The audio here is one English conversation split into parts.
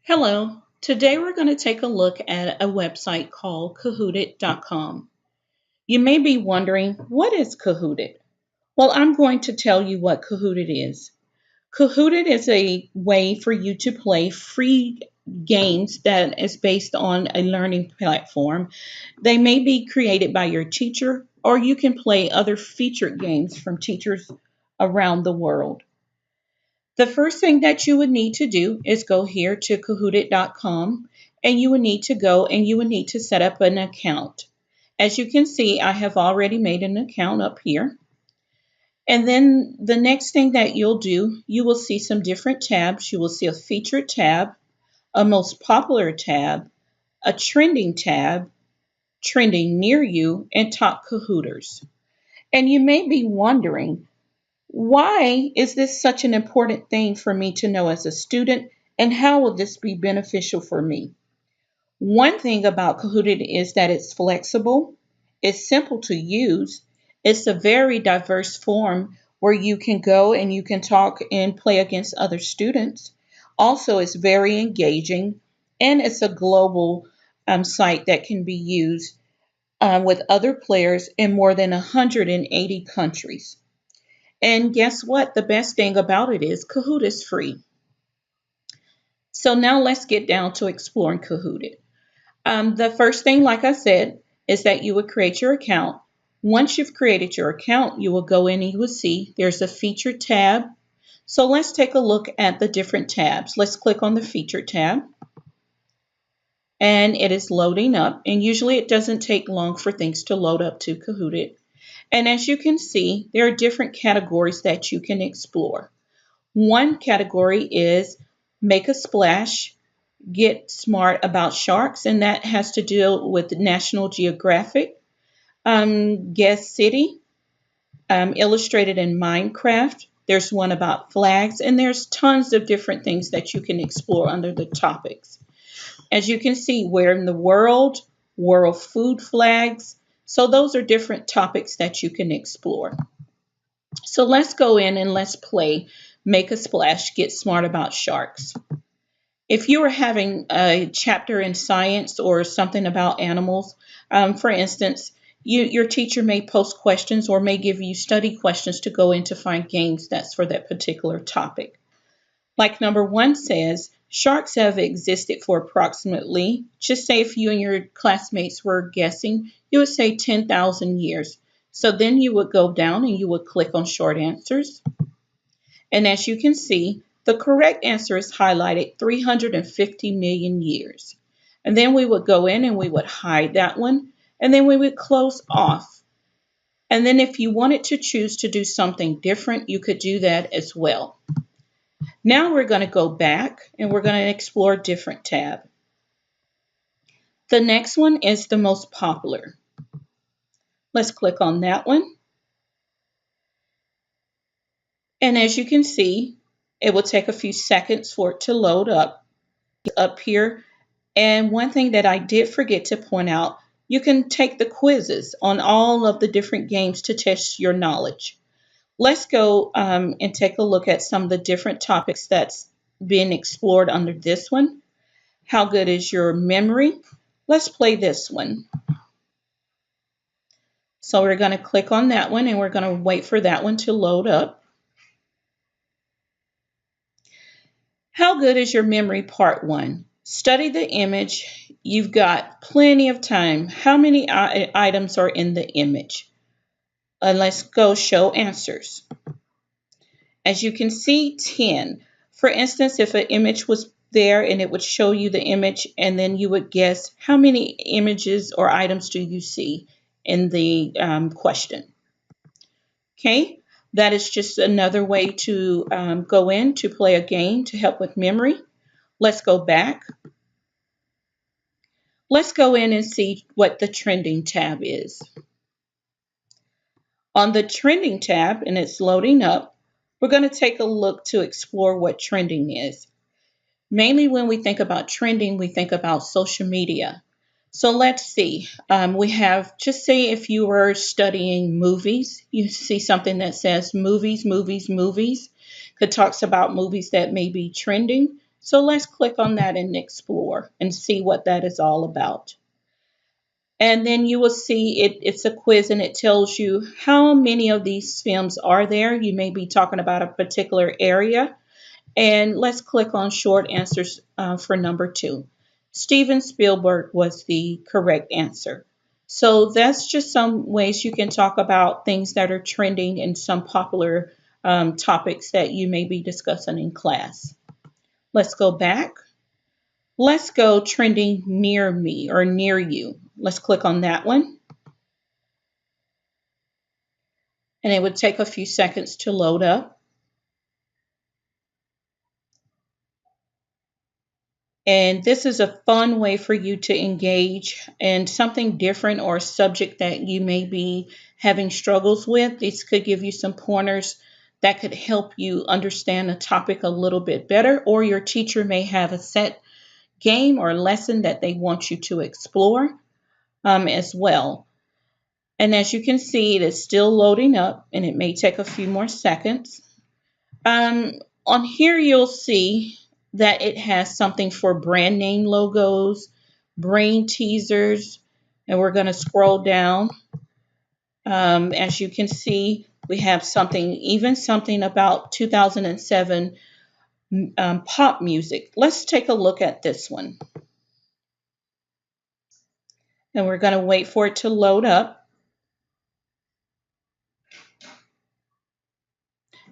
Hello. Today we're going to take a look at a website called kahootit.com. You may be wondering, what is Kahoot It? Well, I'm going to tell you what Kahoot It is. Kahoot It is a way for you to play free games that is based on a learning platform. They may be created by your teacher, or you can play other featured games from teachers around the world. The first thing that you would need to do is go here to kahootit.com, and you would need to go and you would need to set up an account. As you can see, I have already made an account up here. And then the next thing that you'll do, you will see some different tabs. You will see a featured tab, a most popular tab, a trending tab, trending near you, and top Kahooters. And you may be wondering, why is this such an important thing for me to know as a student, and how will this be beneficial for me? One thing about Kahoot! Is that it's flexible, it's simple to use, it's a very diverse form where you can go and you can talk and play against other students. Also, it's very engaging, and it's a global site that can be used with other players in more than 180 countries. And guess what? The best thing about it is Kahoot is free. So now let's get down to exploring Kahoot. The first thing, like I said, is that you would create your account. Once you've created your account, you will go in and you will see there's a featured tab. So let's take a look at the different tabs. Let's click on the featured tab. And it is loading up. And usually it doesn't take long for things to load up to Kahoot. And as you can see, there are different categories that you can explore. One category is make a splash, get smart about sharks, and that has to deal with National Geographic. Guess city, illustrated in Minecraft. There's one about flags, and there's tons of different things that you can explore under the topics. As you can see, where in the world food flags. So those are different topics that you can explore. So let's go in and let's play Make a Splash, Get Smart About Sharks. If you are having a chapter in science or something about animals, for instance, your teacher may post questions or may give you study questions to go in to find games that's for that particular topic. Like number one says, sharks have existed for approximately, just say if you and your classmates were guessing, you would say 10,000 years. So then you would go down and you would click on short answers. And as you can see, the correct answer is highlighted 350 million years. And then we would go in and we would hide that one. And then we would close off. And then if you wanted to choose to do something different, you could do that as well. Now we're going to go back and we're going to explore a different tab. The next one is the most popular. Let's click on that one. And as you can see, it will take a few seconds for it to load up here. And one thing that I did forget to point out, you can take the quizzes on all of the different games to test your knowledge. Let's go and take a look at some of the different topics that's being explored under this one. How good is your memory? Let's play this one. So we're going to click on that one and we're going to wait for that one to load up. How good is your memory, part one? Study the image. You've got plenty of time. How many items are in the image? Let's go show answers. As you can see, 10. For instance, if an image was there and it would show you the image and then you would guess how many images or items do you see in the question. Okay, that is just another way to go in to play a game to help with memory. Let's go back. Let's go in and see what the trending tab is. On the trending tab, and it's loading up, we're going to take a look to explore what trending is. Mainly when we think about trending, we think about social media. So let's see. We have, just say if you were studying movies, you see something that says movies, movies, movies. It talks about movies that may be trending. So let's click on that and explore and see what that is all about. And then you will see it's a quiz and it tells you how many of these films are there. You may be talking about a particular area. And let's click on short answers for number 2. Steven Spielberg was the correct answer. So that's just some ways you can talk about things that are trending and some popular topics that you may be discussing in class. Let's go back. Let's go trending near me or near you. Let's click on that one. And it would take a few seconds to load up. And this is a fun way for you to engage in something different or a subject that you may be having struggles with. This could give you some pointers that could help you understand a topic a little bit better, or your teacher may have a set game or lesson that they want you to explore as well. And as you can see, it is still loading up and it may take a few more seconds. Um, on here, you'll see that it has something for brand name logos, brain teasers, and we're going to scroll down. As you can see, we have something, even something about 2007 pop music. Let's take a look at this one. And we're going to wait for it to load up.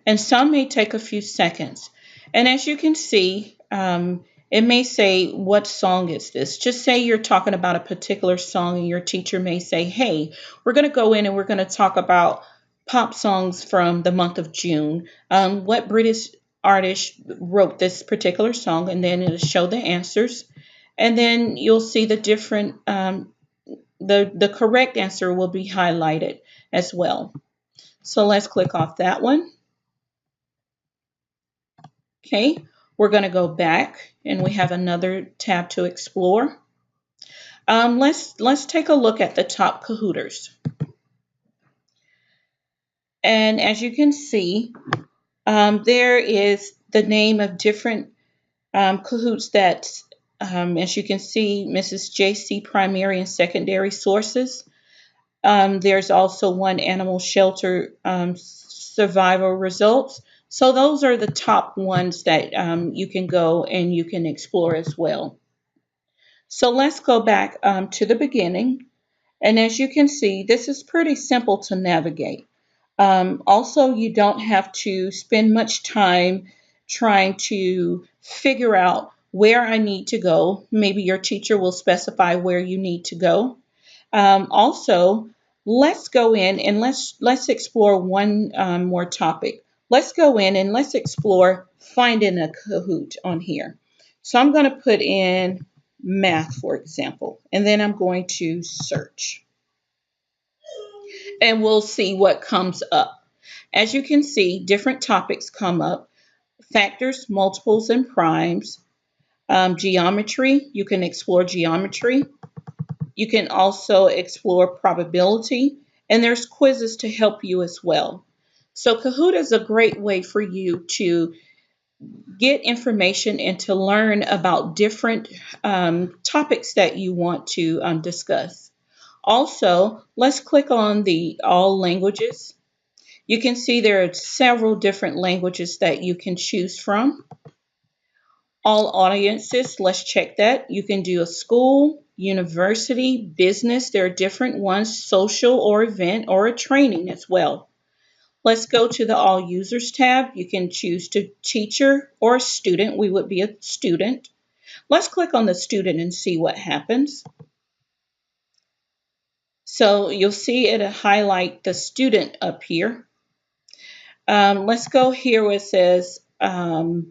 And some may take a few seconds. And as you can see, it may say, what song is this? Just say you're talking about a particular song and your teacher may say, hey, we're going to go in and we're going to talk about pop songs from the month of June. What British artist wrote this particular song? And then it'll show the answers. And then you'll see the different, the correct answer will be highlighted as well. So let's click off that one. Okay, we're going to go back and we have another tab to explore. Let's take a look at the top Kahooters. And as you can see, there is the name of different Kahoots that, as you can see, Mrs. JC primary and secondary sources. There's also one animal shelter survival results. So those are the top ones that you can go and you can explore as well. So let's go back to the beginning. And as you can see, this is pretty simple to navigate. Also, you don't have to spend much time trying to figure out where I need to go. Maybe your teacher will specify where you need to go. Also, let's go in and let's explore one more topic. Let's go in and let's explore finding a Kahoot on here. So I'm going to put in math, for example, and then I'm going to search. And we'll see what comes up. As you can see, different topics come up. Factors, multiples, and primes. Geometry, you can explore geometry. You can also explore probability, and there's quizzes to help you as well. So Kahoot is a great way for you to get information and to learn about different topics that you want to discuss. Also, let's click on the all languages. You can see there are several different languages that you can choose from. All audiences, let's check that. You can do a school, university, business. There are different ones, social or event or a training as well. Let's go to the all users tab. You can choose to teacher or a student. We would be a student. Let's click on the student and see what happens. So you'll see it highlight the student up here. Let's go here where it says all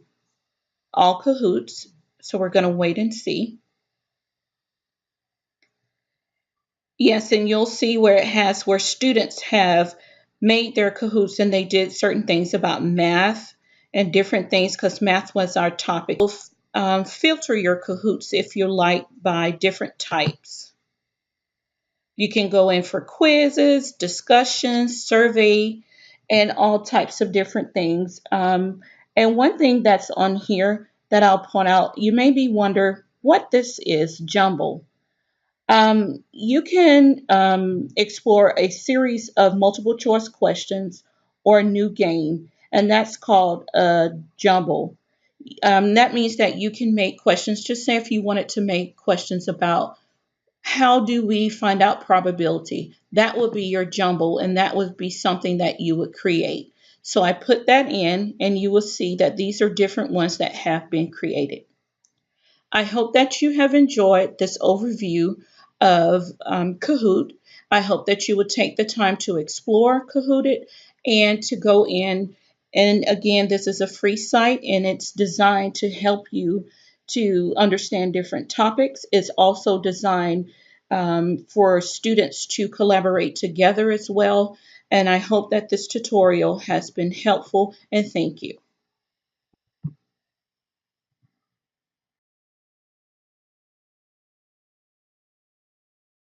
Kahoots. So we're going to wait and see. Yes, and you'll see where it has where students have made their Kahoots and they did certain things about math and different things because math was our topic. Filter your Kahoots if you like by different types. You can go in for quizzes, discussions, survey, and all types of different things. And one thing that's on here that I'll point out. You may be wonder what this is, Jumble. You can explore a series of multiple choice questions or a new game, and that's called Jumble. That means that you can make questions. Just say if you wanted to make questions about how do we find out probability, that would be your jumble, and that would be something that you would create. So I put that in, and you will see that these are different ones that have been created. I hope that you have enjoyed this overview of Kahoot. I hope that you would take the time to explore Kahoot It and to go in. And again, this is a free site and it's designed to help you to understand different topics. It's also designed for students to collaborate together as well. And I hope that this tutorial has been helpful and thank you.